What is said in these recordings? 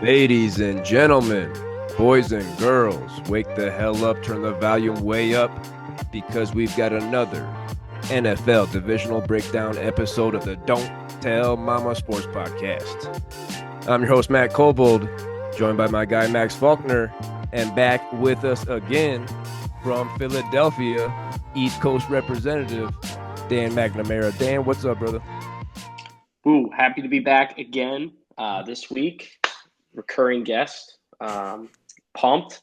Ladies and gentlemen, boys and girls, wake the hell up, turn the volume way up, because we've got another NFL Divisional Breakdown episode of the Don't Tell Mama Sports Podcast. I'm your host, Matt Kobold, joined by my guy, Max Faulkner, and back with us again from Philadelphia, East Coast representative, Dan McNamara. Dan, what's up, brother? Ooh, happy to be back again this week. Recurring guest. Pumped.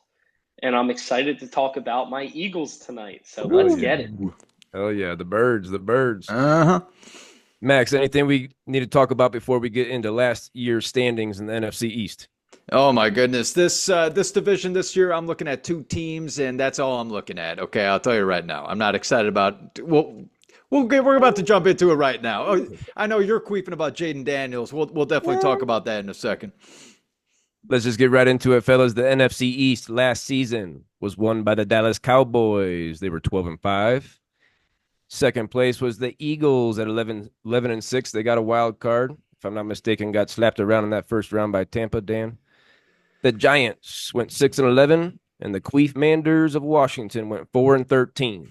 And I'm excited to talk about my Eagles tonight. So let's get it. Oh, yeah, the birds. Uh-huh. Max, anything we need to talk about before we get into last year's standings in the NFC East? Oh my goodness, this division this year, I'm looking at two teams, and that's all I'm looking at. Okay, I'll tell you right now, I'm not excited about. We're about to jump into it right now. Oh, I know you're queefing about Jaden Daniels. We'll definitely talk about that in a second. Let's just get right into it, fellas. The NFC East last season was won by the Dallas Cowboys. They were 12-5. Second place was the Eagles at 11-6. They got a wild card. If I'm not mistaken, got slapped around in that first round by Tampa, Dan. The Giants went 6-11, and the Queefmanders of Washington went 4-13.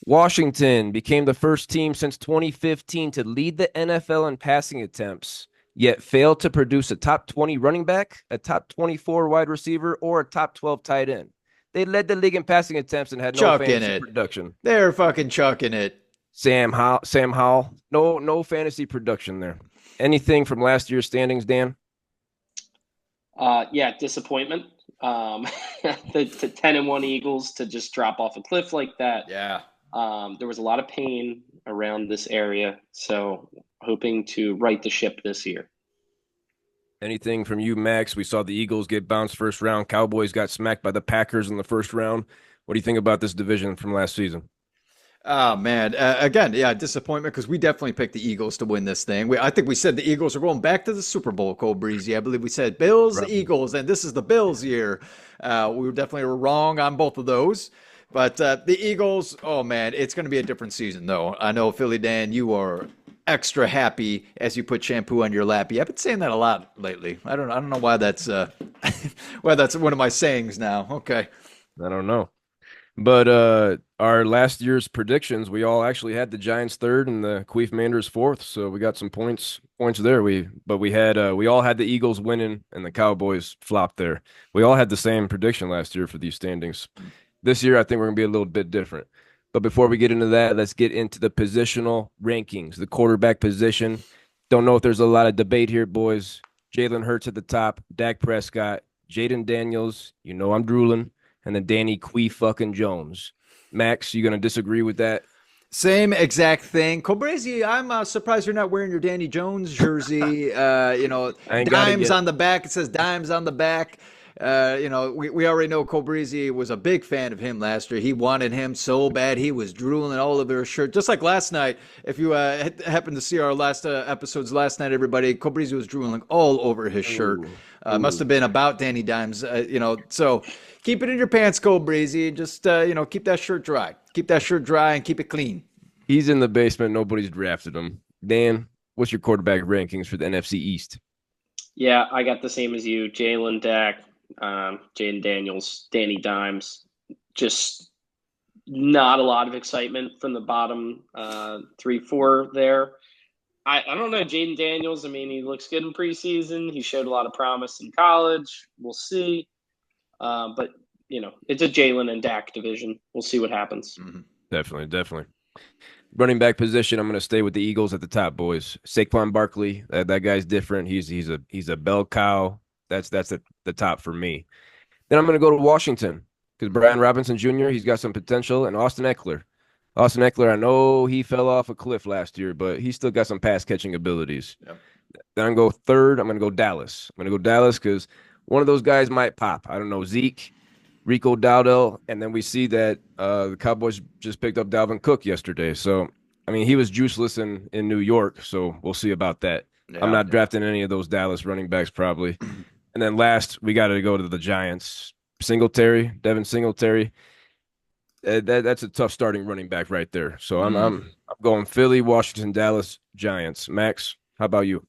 Washington became the first team since 2015 to lead the NFL in passing attempts, yet failed to produce a top 20 running back, a top 24 wide receiver, or a top 12 tight end. They led the league in passing attempts and had no fantasy production. They're fucking chucking it. Sam Howell, no fantasy production there. Anything from last year's standings, Dan? Yeah, disappointment. The 10-1 Eagles to just drop off a cliff like that. Yeah. There was a lot of pain around this area, so hoping to right the ship this year. Anything from you, Max? We saw the Eagles get bounced first round. Cowboys got smacked by the Packers in the first round. What do you think about this division from last season? Oh, man. Again, yeah, disappointment because we definitely picked the Eagles to win this thing. I think we said the Eagles are going back to the Super Bowl, Cole Breezy. I believe we said Bills, right. Eagles, and this is the Bills year. We definitely were wrong on both of those. But the Eagles, oh, man, it's going to be a different season, though. I know, Philly Dan, you are extra happy as you put shampoo on your lappy. I've been saying that a lot lately. I don't know why that's why that's one of my sayings now. Okay. I don't know. But our last year's predictions, we all actually had the Giants third and the Queefmanders fourth, so we got some points there. We all had the Eagles winning and the Cowboys flopped there. We all had the same prediction last year for these standings. This year, I think we're going to be a little bit different. But before we get into that, let's get into the positional rankings, the quarterback position. Don't know if there's a lot of debate here, boys. Jalen Hurts at the top, Dak Prescott, Jaden Daniels, you know I'm drooling, and then Danny fucking Jones. Max, you going to disagree with that? Same exact thing. Cobrazy, I'm surprised you're not wearing your Danny Jones jersey. Dimes on the back. It says Dimes on the back. We already know Cobrazy was a big fan of him last year. He wanted him so bad. He was drooling all over his shirt. Just like last night, if you happened to see our last episodes last night, everybody, Cobrazy was drooling all over his shirt. Must have been about Danny Dimes, So keep it in your pants, Cobrazy. Just, keep that shirt dry. Keep that shirt dry and keep it clean. He's in the basement. Nobody's drafted him. Dan, what's your quarterback rankings for the NFC East? Yeah, I got the same as you. Jalen, Dak, Jaden Daniels, Danny Dimes. Just not a lot of excitement from the bottom 3-4 there. I don't know, Jaden Daniels. I mean, he looks good in preseason. He showed a lot of promise in college. We'll see. But, it's a Jalen and Dak division. We'll see what happens. Mm-hmm. Definitely. Running back position, I'm going to stay with the Eagles at the top, boys. Saquon Barkley, that guy's different. He's a bell cow. That's at the top for me. Then I'm going to go to Washington because Brian Robinson Jr., he's got some potential, and Austin Eckler. I know he fell off a cliff last year, but he's still got some pass-catching abilities. Yep. Then I'm going to go third. I'm going to go Dallas. Because one of those guys might pop. I don't know, Zeke, Rico Dowdell, and then we see that the Cowboys just picked up Dalvin Cook yesterday. So, I mean, he was juiceless in New York, so we'll see about that. Yeah, I'm not drafting any of those Dallas running backs probably. And then last, we got to go to the Giants. Devin Singletary. That's a tough starting running back right there. So I'm going Philly, Washington, Dallas, Giants. Max, how about you?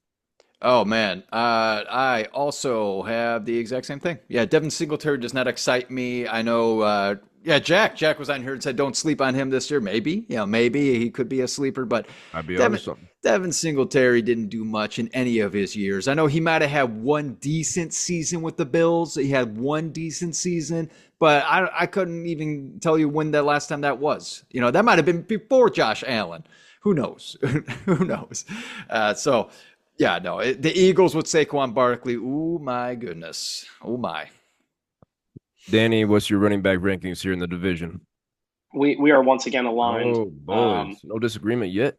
Oh man, I also have the exact same thing. Yeah, Devin Singletary does not excite me. I know. Yeah, Jack was on here and said don't sleep on him this year. Maybe, maybe he could be a sleeper, but I'd be onto Devin something. Devin Singletary didn't do much in any of his years. I know he might have had one decent season with the Bills. He had one decent season, but I couldn't even tell you when the last time that was. That might have been before Josh Allen. Who knows? Who knows? So. Yeah, no, the Eagles with Saquon Barkley. Oh my goodness. Oh my. Danny, what's your running back rankings here in the division? We are once again aligned. Oh, boys. No disagreement yet.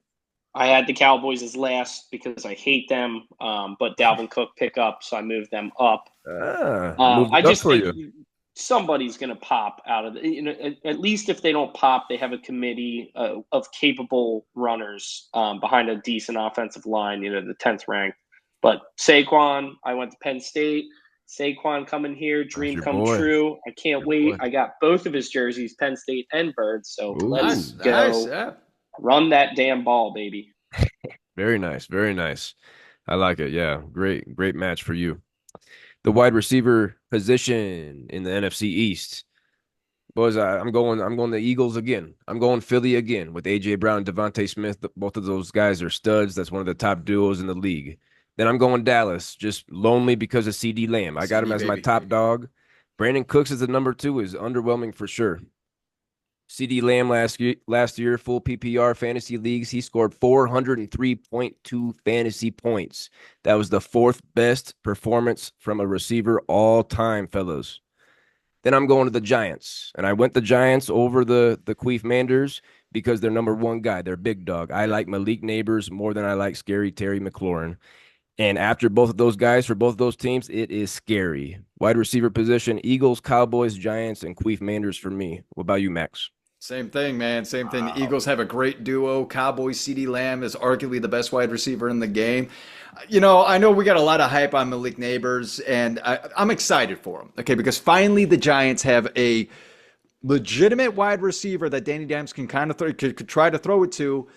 I had the Cowboys as last because I hate them, but Dalvin Cook pick up, so I moved them up. Moved I it up just for think you. somebody's going to pop out of at least if they don't pop, they have a committee of capable runners behind a decent offensive line, the 10th ranked. But Saquon, I went to Penn State. Saquon coming here, That's dream your come boy. true. I can't Your wait. boy. I got both of his jerseys, Penn State and Birds. So let's Ooh, Nice. go. Yeah. Run that damn ball, baby. very nice. Very nice. I like it. Yeah. Great match for you. The wide receiver position in the NFC East. Boys, I'm going the Eagles again. I'm going Philly again with AJ Brown and Devontae Smith. Both of those guys are studs. That's one of the top duos in the league. Then I'm going Dallas, just lonely because of CD Lamb. I got him CD as my baby. top dog. Brandon Cooks is the number two, is underwhelming for sure. CD Lamb last year, full PPR fantasy leagues, he scored 403.2 fantasy points. That was the fourth best performance from a receiver all time, fellas. Then I'm going to the Giants, and I went the Giants over the Queef Manders because they're number one guy. They're big dog. I like Malik Neighbors more than I like Scary Terry McLaurin. And after both of those guys for both of those teams, it is scary. Wide receiver position: Eagles, Cowboys, Giants, and Queef Manders for me. What about you, Max? Same thing, man. Same thing. The Wow. Eagles have a great duo. Cowboys, CD Lamb is arguably the best wide receiver in the game. I know we got a lot of hype on Malik Neighbors, and I'm excited for him. Okay, because finally the Giants have a legitimate wide receiver that Danny Dimes can kind of could try to throw it to.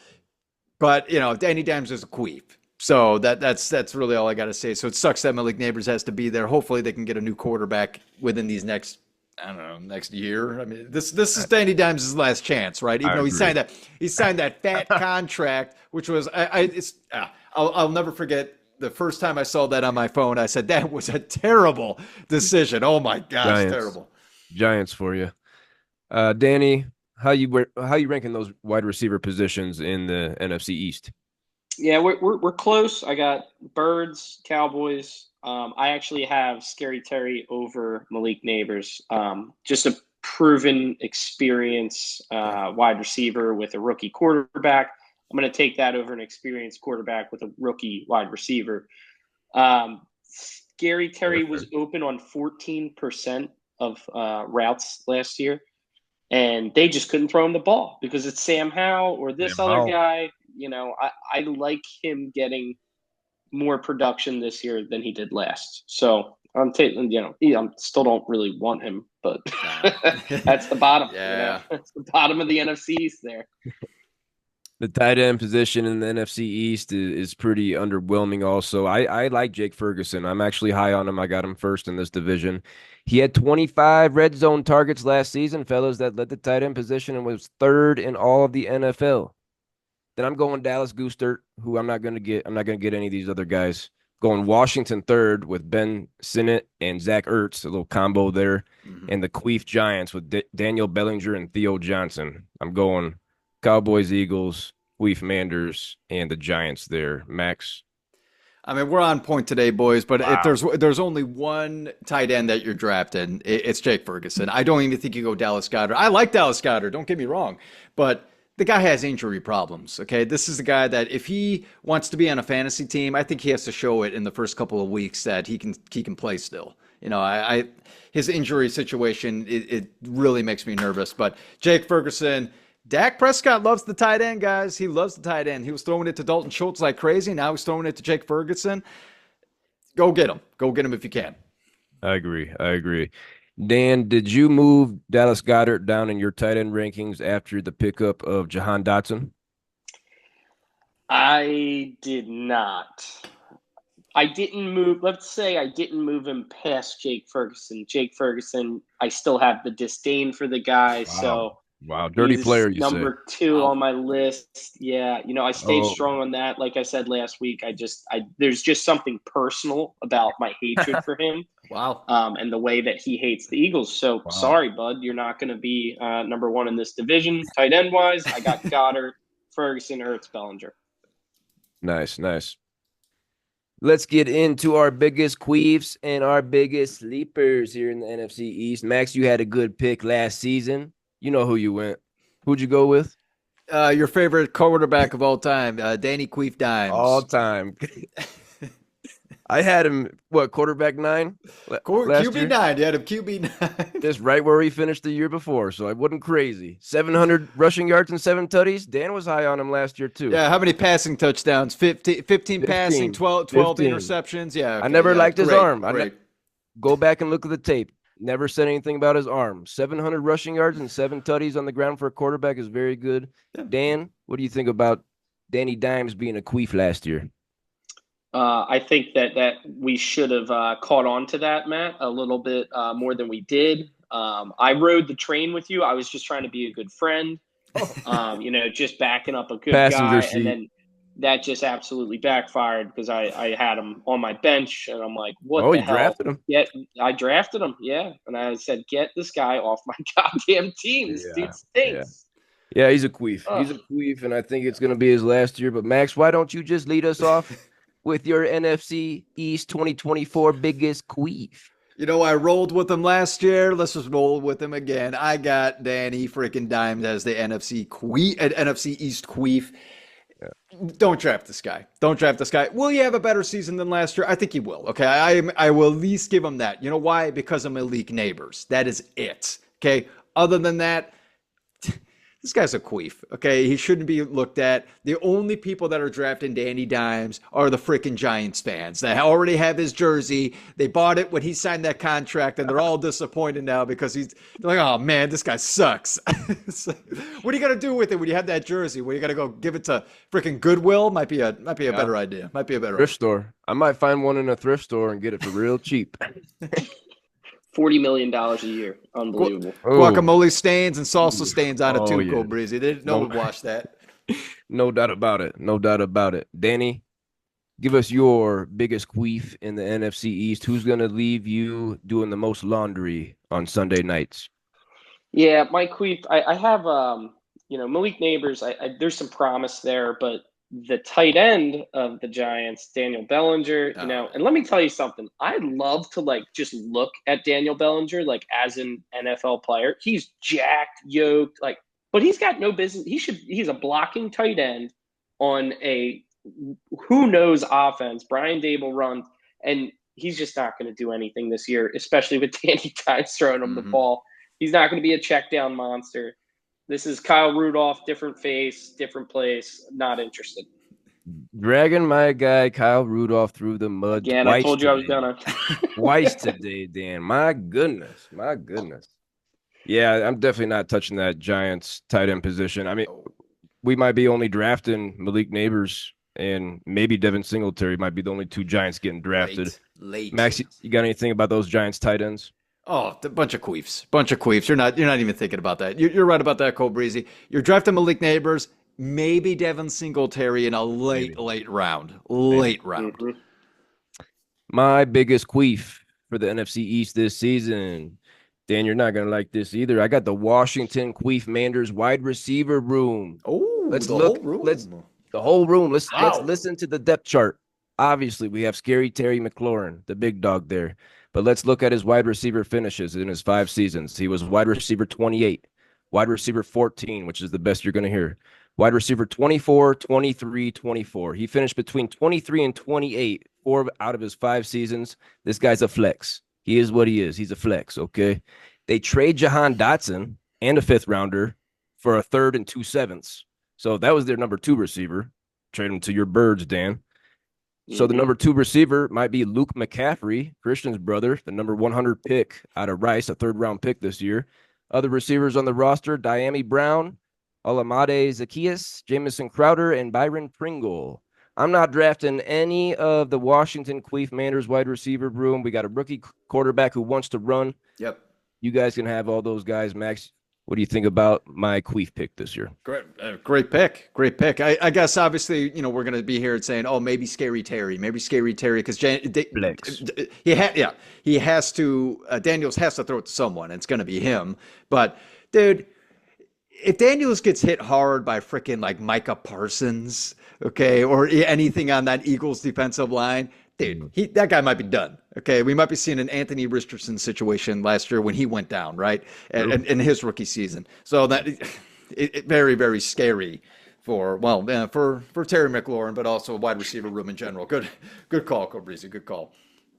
But Danny Dimes is a queef. So that's really all I got to say. So it sucks that Malik Neighbors has to be there. Hopefully they can get a new quarterback within these next, I don't know, next year. I mean, this is Danny Dimes' last chance, right? Even I though agree. he signed that fat contract, which was I'll never forget the first time I saw that on my phone. I said that was a terrible decision. Oh my gosh, Giants, terrible. Giants for you. Danny, how you ranking those wide receiver positions in the NFC East? Yeah, we're close. I got Birds, Cowboys. I actually have Scary Terry over Malik Neighbors. Just a proven experience Yeah. wide receiver with a rookie quarterback. I'm going to take that over an experienced quarterback with a rookie wide receiver. Scary Terry Fair. was open on 14% of routes last year, and they just couldn't throw him the ball because it's Sam Howell or this Damn other how. guy. I like him getting more production this year than he did last. So I'm taking, I still don't really want him, but Nah. that's the bottom. Yeah. That's the bottom of the NFC East there. The tight end position in the NFC East is pretty underwhelming also. I like Jake Ferguson. I'm actually high on him. I got him first in this division. He had 25 red zone targets last season, fellas. That led the tight end position and was third in all of the NFL. Then I'm going Dallas Goostert, who I'm not going to get. I'm not going to get any of these other guys. Going Washington third with Ben Sinnott and Zach Ertz, a little combo there. Mhm. And the Queef Giants with Daniel Bellinger and Theo Johnson. I'm going Cowboys, Eagles, Queef Manders, and the Giants there. Max. I mean, we're on point today, boys. But if Wow. there's only one tight end that you're drafting, it's Jake Ferguson. I don't even think you go Dallas Goddard. I like Dallas Goddard. Don't get me wrong, but the guy has injury problems. Okay, this is a guy that if he wants to be on a fantasy team, I think he has to show it in the first couple of weeks that he can play still. His injury situation it really makes me nervous. But Jake Ferguson. Dak Prescott loves the tight end, guys. He loves the tight end. He was throwing it to Dalton Schultz like crazy. Now he's throwing it to Jake Ferguson. Go get him. Go get him if you can. I agree. I agree. Dan, did you move Dallas Goddard down in your tight end rankings after the pickup of Jahan Dotson? I did not. I didn't move. Let's say I didn't move him past Jake Ferguson. Jake Ferguson, I still have the disdain for the guy, Wow. so Wow. Dirty he's player, you say. number 2 Wow. on my list. Yeah, I stayed Oh. strong on that. Like I said last week, I there's just something personal about my hatred for him, Wow. and the way that he hates the Eagles. So Wow. sorry, bud, you're not going to be number 1 in this division. Tight end wise, I got Goddard, Ferguson, Ertz, Bellinger. Nice, nice. Let's get into our biggest queefs and our biggest sleepers here in the NFC East. Max, you had a good pick last season. You know who you went. Who'd you go with? Your favorite quarterback of all time, Danny Queef All Dimes. time. I had him, quarterback 9 last QB year? 9. You had him QB 9. Just right where he finished the year before, so I wasn't crazy. 700 rushing yards and 7 tutties. Dan was high on him last year, too. Yeah, how many passing touchdowns? 15 passing, 15. 12 interceptions. Yeah, okay, I never yeah, liked his great, arm. Great. Go back and look at the tape. Never said anything about his arm. 700 rushing yards and 7 tutties on the ground for a quarterback is very good. Yeah. Dan, what do you think about Danny Dimes being a queef last year? I think that we should have caught on to that, Matt, a little bit more than we did. I rode the train with you. I was just trying to be a good friend, just backing up a good Passenger guy. seat. And then that just absolutely backfired because I had him on my bench. And I'm like, what the you hell? drafted him? I drafted him, yeah. And I said, get this guy off my goddamn team. This dude stinks. Yeah, he's a queef. Ugh. He's a queef, and I think it's going to be his last year. But, Max, why don't you just lead us off with your NFC East 2024 biggest queef? I rolled with him last year. Let's just roll with him again. I got Danny freaking Dimes as the NFC East queef. Yeah. Don't draft this guy. Don't draft this guy. Will he have a better season than last year? I think he will. Okay, I will at least give him that. You know why? Because of Malik Neighbors. That is it. Okay. Other than that, this guy's a queef, okay? He shouldn't be looked at. The only people that are drafting Danny Dimes are the freaking Giants fans. They already have his jersey. They bought it when he signed that contract, and they're all disappointed now because they're like, oh, man, this guy sucks. What are you going to do with it when you have that jersey? What, are you going to go give it to freaking Goodwill? Might be a better idea. Might be a better thrift store. I might find one in a thrift store and get it for real cheap. $40 million a year. Unbelievable. Guacamole stains and salsa stains on it too, yeah. Cole Breezy. They didn't know would wash that. No doubt about it. No doubt about it. Danny, give us your biggest queef in the NFC East. Who's going to leave you doing the most laundry on Sunday nights? Yeah, my queef, I have, Malik Neighbors. There's some promise there, but the tight end of the Giants, Daniel Bellinger, and let me tell you something. I love to just look at Daniel Bellinger as an NFL player. He's jacked, yoked, but he's got no business. He's a blocking tight end on a who knows offense. Brian Dable runs, and he's just not going to do anything this year, especially with Danny Dimes throwing him the ball. He's not going to be a check down monster. This is Kyle Rudolph, different face, different place. Not interested. Dragging my guy Kyle Rudolph through the mud. Again, I told you I was gonna. Twice today, Dan. My goodness. Yeah, I'm definitely not touching that Giants tight end position. I mean, we might be only drafting Malik Neighbors and maybe Devin Singletary might be the only 2 Giants getting drafted. Late. Max, you got anything about those Giants tight ends? Oh, a bunch of queefs. You're not even thinking about that. You're right about that, Cole Breezy. You're drafting Malik Neighbors, maybe Devin Singletary in a late round. Mm-hmm. My biggest queef for the NFC East this season. Dan, you're not gonna like this either. I got the Washington Queef Manders wide receiver room. Oh, whole room. Let's listen to the depth chart. Obviously, we have Scary Terry McLaurin, the big dog there. But let's look at his wide receiver finishes in his 5 seasons. He was wide receiver 28, wide receiver 14, which is the best you're going to hear. Wide receiver 24, 23, 24. He finished between 23 and 28, 4 out of his 5 seasons. This guy's a flex. He is what he is. He's a flex, okay? They trade Jahan Dotson and a 5th rounder for a 3rd and 2 7ths. So that was their number 2 receiver. Trade him to your birds, Dan. So the number 2 receiver might be Luke McCaffrey, Christian's brother, the number 100 pick out of Rice, a 3rd-round pick this year. Other receivers on the roster, Diami Brown, Olamide Zacchaeus, Jamison Crowder, and Byron Pringle. I'm not drafting any of the Washington Queef Manders wide receiver room. We got a rookie quarterback who wants to run. Yep. You guys can have all those guys. Max, what do you think about my Queef pick this year? Great pick. Great pick. I guess obviously, we're going to be here saying, oh, maybe Scary Terry, because Flex. he has to, Daniels has to throw it to someone. And it's going to be him. But dude, if Daniels gets hit hard by freaking like Micah Parsons, okay, or anything on that Eagles defensive line, dude, that guy might be done. Okay, we might be seeing an Anthony Richardson situation last year when he went down, right, in his rookie season. So that very, very scary for Terry McLaurin, but also wide receiver room in general. Good call, Cobrizi. Good call.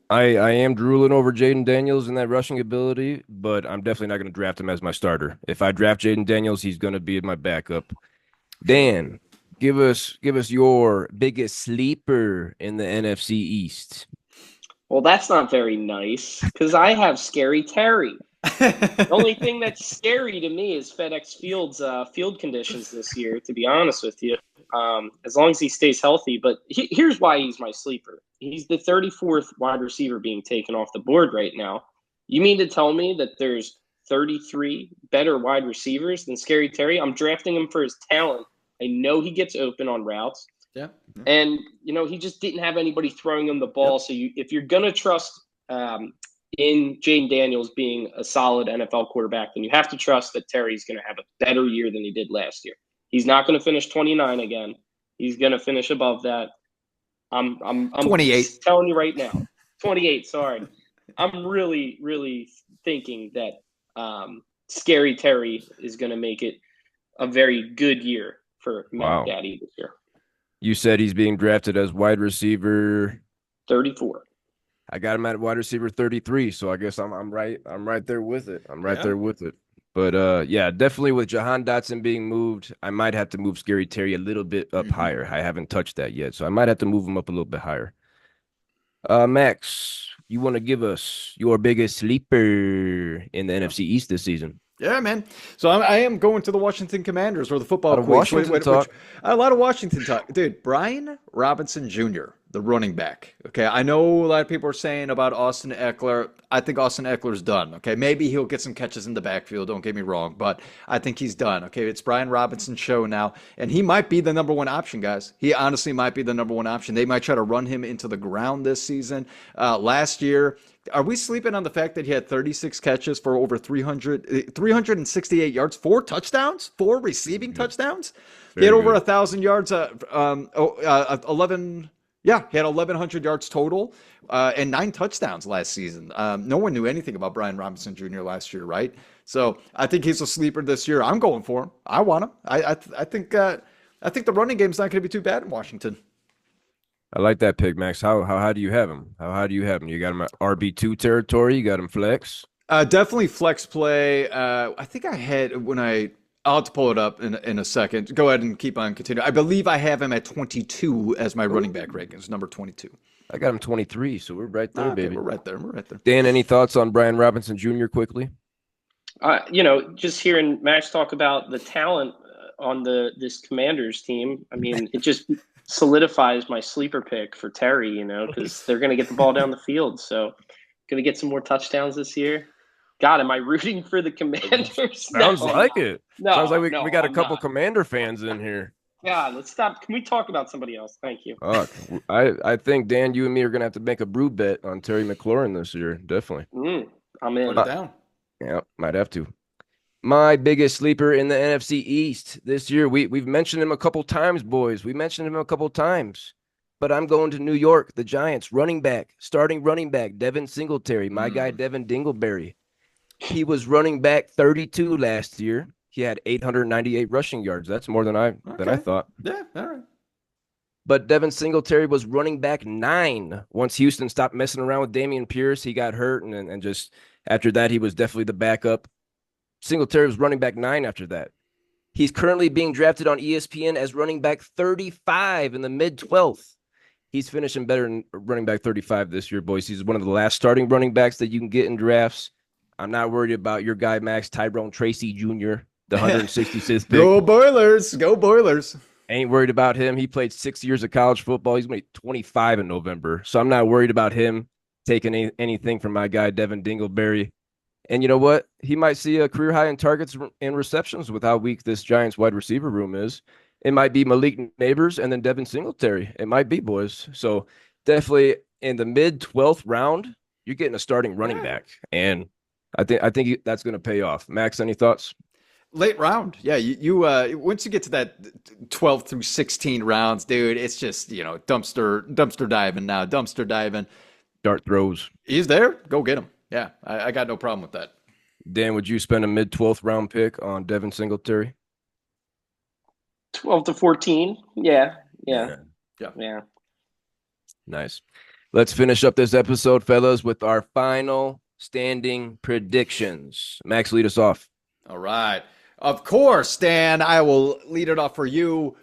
I am drooling over Jaden Daniels in that rushing ability, but I'm definitely not going to draft him as my starter. If I draft Jaden Daniels, he's going to be my backup. Dan, give us your biggest sleeper in the NFC East. Well, that's not very nice because I have Scary Terry. The only thing that's scary to me is FedEx Field's field conditions this year, to be honest with you. As long as he stays healthy. But here's why he's my sleeper. He's the 34th wide receiver being taken off the board right now. You mean to tell me that there's 33 better wide receivers than Scary Terry? I'm drafting him for his talent. I know he gets open on routes. Yeah. And, he just didn't have anybody throwing him the ball. Yep. So if you're going to trust in Jaden Daniels being a solid NFL quarterback, then you have to trust that Terry's going to have a better year than he did last year. He's not going to finish 29 again. He's going to finish above that. I'm 28. Telling you right now. 28, sorry. I'm really, really thinking that Scary Terry is going to make it a very good year for Matt Daddy this year. You said he's being drafted as wide receiver 34. I got him at wide receiver 33, so I guess I'm right. I'm right there with it. There with it. But yeah, definitely with Jahan Dotson being moved, I might have to move Scary Terry a little bit up higher. I haven't touched that yet, so I might have to move him up a little bit higher. Max, you want to give us your biggest sleeper in the NFC East this season? Yeah, man. So I am going to the Washington Commanders or the football quiz. A lot of Washington talk. Dude, Brian Robinson Jr., the running back. Okay, I know a lot of people are saying about Austin Eckler. I think Austin Eckler's done. Okay, maybe he'll get some catches in the backfield. Don't get me wrong, but I think he's done. Okay, it's Brian Robinson's show now, and he might be the number one option, guys. He honestly might be the number one option. They might try to run him into the ground this season. Last year, are we sleeping on the fact that he had 36 catches for over 368 yards, 4 touchdowns, 4 receiving touchdowns? He had over 1,000 yards, 11. Yeah, he had 1,100 yards total and 9 touchdowns last season. No one knew anything about Brian Robinson Jr. last year, right? So I think he's a sleeper this year. I'm going for him. I want him. I think the running game's not going to be too bad in Washington. I like that pick, Max. How do you have him? How do you have him? You got him at RB2 territory? You got him flex? Definitely flex play. I think I had I'll have to pull it up in a second. Go ahead and keep on continuing. I believe I have him at 22 as my running back rankings, number 22. I got him 23, so we're right there, baby. We're right there. Dan, any thoughts on Brian Robinson Jr. quickly? Just hearing Max talk about the talent on this Commanders team, I mean, it just solidifies my sleeper pick for Terry, because they're going to get the ball down the field. So going to get some more touchdowns this year. God, am I rooting for the Commanders? Sounds like it. Sounds like we got a couple Commander fans in here. God, let's stop. Can we talk about somebody else? Thank you. I think, Dan, you and me are going to have to make a brew bet on Terry McLaurin this year. Definitely. I'm in. Put it down. Yeah, might have to. My biggest sleeper in the NFC East this year, we've mentioned him a couple times, boys. We mentioned him a couple times. But I'm going to New York, the Giants, starting running back, Devin Singletary, my guy, Devin Dingleberry. He was running back 32 last year. He had 898 rushing yards. That's more than I thought. Yeah, all right. But Devin Singletary was running back 9. Once Houston stopped messing around with Dameon Pierce, he got hurt, and just after that, he was definitely the backup. Singletary was running back 9 after that. He's currently being drafted on ESPN as running back 35 in the mid-12th. He's finishing better than running back 35 this year, boys. He's one of the last starting running backs that you can get in drafts. I'm not worried about your guy, Max Tyrone Tracy Jr., the 166th pick. Go Boilers. Go Boilers. Ain't worried about him. He played 6 years of college football. He's going to be 25 in November. So I'm not worried about him taking anything from my guy, Devin Dingleberry. And you know what? He might see a career high in targets and receptions with how weak this Giants wide receiver room is. It might be Malik Neighbors and then Devin Singletary. It might be, boys. So definitely in the mid 12th round, you're getting a starting running back. And I think that's going to pay off. Max, any thoughts? Late round. Yeah, you once you get to that 12 through 16 rounds, dude, it's just, dumpster diving now, dumpster diving. Dart throws. He's there. Go get him. Yeah, I got no problem with that. Dan, would you spend a mid 12th round pick on Devin Singletary? 12 to 14. Yeah. Nice. Let's finish up this episode, fellas, with our final standing predictions. Max, lead us off. All right. Of course, Dan, I will lead it off for you.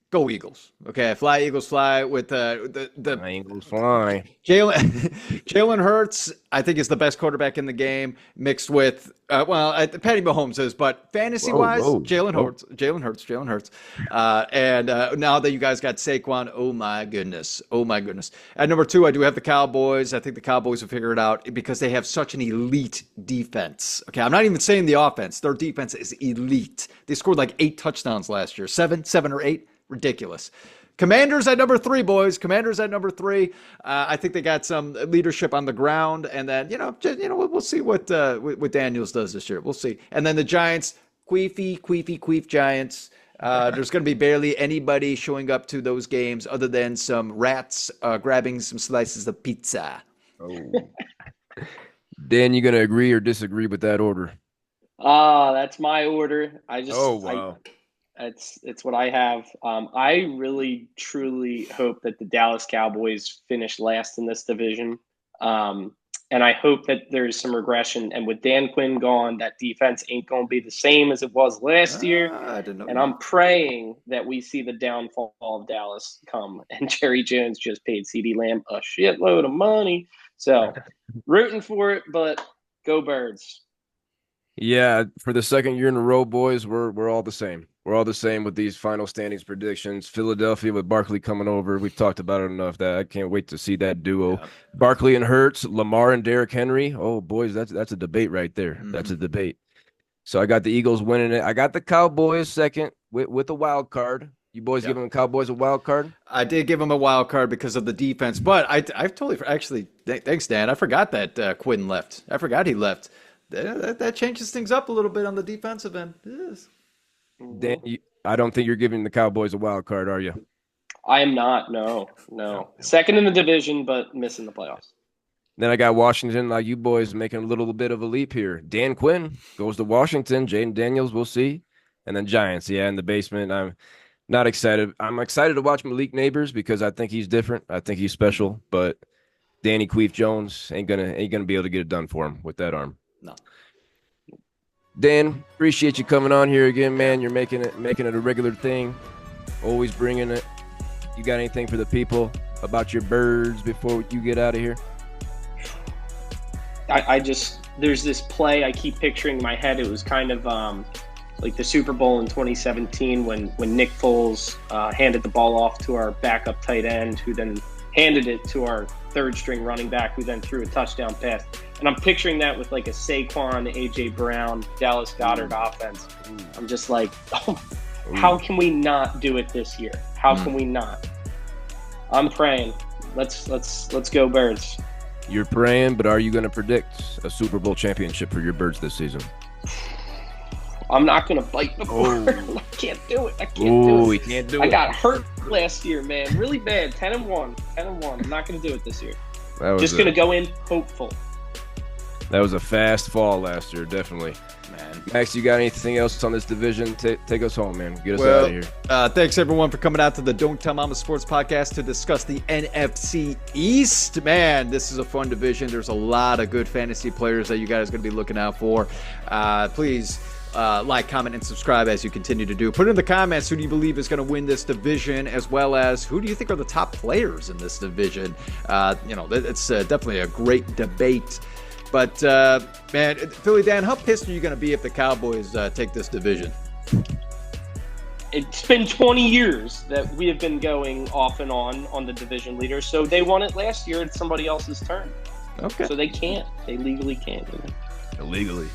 Go Eagles. Okay, fly Eagles fly with the Eagles fly. Jalen Hurts, I think, is the best quarterback in the game, mixed with Patty Mahomes is, but fantasy wise, Jalen Hurts. And now that you guys got Saquon, oh my goodness. At number 2, I do have the Cowboys. I think the Cowboys will figure it out because they have such an elite defense. Okay, I'm not even saying the offense. Their defense is elite. They scored like 8 touchdowns last year, seven or 8. Ridiculous. Commanders at number 3, boys. Commanders at number 3. I think they got some leadership on the ground, and then we'll see what Daniels does this year. We'll see. And then the Giants, queef Giants. There's going to be barely anybody showing up to those games other than some rats grabbing some slices of pizza. Oh. Dan, you going to agree or disagree with that order? That's my order. Wow. It's what I have. I really, truly hope that the Dallas Cowboys finish last in this division. And I hope that there's some regression. And with Dan Quinn gone, that defense ain't going to be the same as it was last year. And I'm praying that we see the downfall of Dallas come. And Jerry Jones just paid CeeDee Lamb a shitload of money. So rooting for it, but go Birds. Yeah, for the second year in a row, boys, we're all the same. We're all the same with these final standings predictions. Philadelphia with Barkley coming over. We've talked about it enough that I can't wait to see that duo. Yeah. Barkley and Hurts, Lamar and Derrick Henry. Oh, boys, that's a debate right there. Mm-hmm. That's a debate. So I got the Eagles winning it. I got the Cowboys second with a wild card. You boys giving the Cowboys a wild card? I did give them a wild card because of the defense, but I've totally actually thanks, Dan. I forgot that Quinn left. I forgot he left. That changes things up a little bit on the defensive end. Yes. Dan, I don't think you're giving the Cowboys a wild card, are you? I am not. No. Second in the division, but missing the playoffs. Then I got Washington, like you boys, making a little bit of a leap here. Dan Quinn goes to Washington. Jaden Daniels, we'll see. And then Giants, in the basement. I'm not excited. I'm excited to watch Malik Neighbors because I think he's different. I think he's special. But Danny Queef Jones ain't gonna be able to get it done for him with that arm. No. Dan, appreciate you coming on here again, man. You're making it a regular thing. Always bringing it. You got anything for the people about your Birds before you get out of here? There's this play I keep picturing in my head. It was kind of like the Super Bowl in 2017 when Nick Foles handed the ball off to our backup tight end, who then handed it to our third string running back, who then threw a touchdown pass. And I'm picturing that with like a Saquon, A.J. Brown, Dallas Goedert offense. I'm just like, how can we not do it this year? How can we not? I'm praying. Let's go Birds. You're praying, but are you going to predict a Super Bowl championship for your Birds this season? I'm not going to bite the bullet. I can't do it. I can't do it. He can't do it. I got hurt last year, man. Really bad. 10-1. I'm not going to do it this year. Just going to go in hopeful. That was a fast fall last year, definitely. Man. Max, you got anything else on this division? Take us home, man. Get us out of here. Thanks, everyone, for coming out to the Don't Tell Mama Sports Podcast to discuss the NFC East. Man, this is a fun division. There's a lot of good fantasy players that you guys are going to be looking out for. Please like, comment, and subscribe as you continue to do. Put in the comments who do you believe is going to win this division, as well as who do you think are the top players in this division. It's definitely a great debate. But, man, Philly Dan, how pissed are you going to be if the Cowboys take this division? It's been 20 years that we have been going off and on the division leader. So they won it last year. It's somebody else's turn. Okay. So they can't. They legally can't. Illegally.